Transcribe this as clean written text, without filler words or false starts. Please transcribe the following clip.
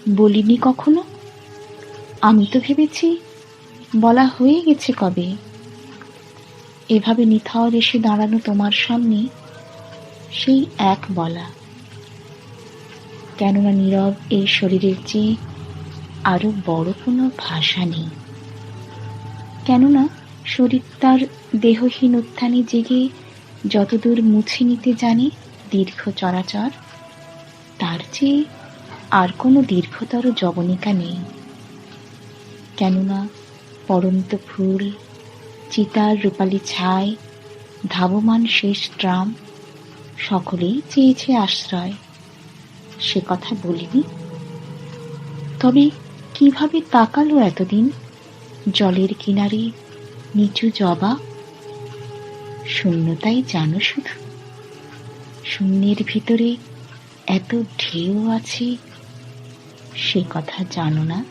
বলিনি কখনো? আমি তো ভেবেছি বলা হয়ে গেছে কবে। এভাবে নিথর এসে দাঁড়ানো তোমার সামনে সেই এক বলা। কেননা নীরব এই শরীরের চেয়ে আরো বড় কোনো ভাষা নেই। কেননা শরীর তার দেহহীন উত্থানে জেগে যতদূর মুছে নিতে জানে দীর্ঘ চরাচর, তার চেয়ে আর কোনো দীর্ঘতর যবনিকা নেই। কেননা পড়ন্ত ফুল, চিতার রূপালী ছাই, ধাবমান শেষ ট্রাম সকলেই চেয়েছে আশ্রয়, সে কথা বলিনি? তবে কিভাবে তাকালো এতদিন জলের কিনারে নিচু জবা? শূন্যতাই জানো শুধু, শূন্যের ভিতরে এত ঢেউ আছে, সে কথা জানো না।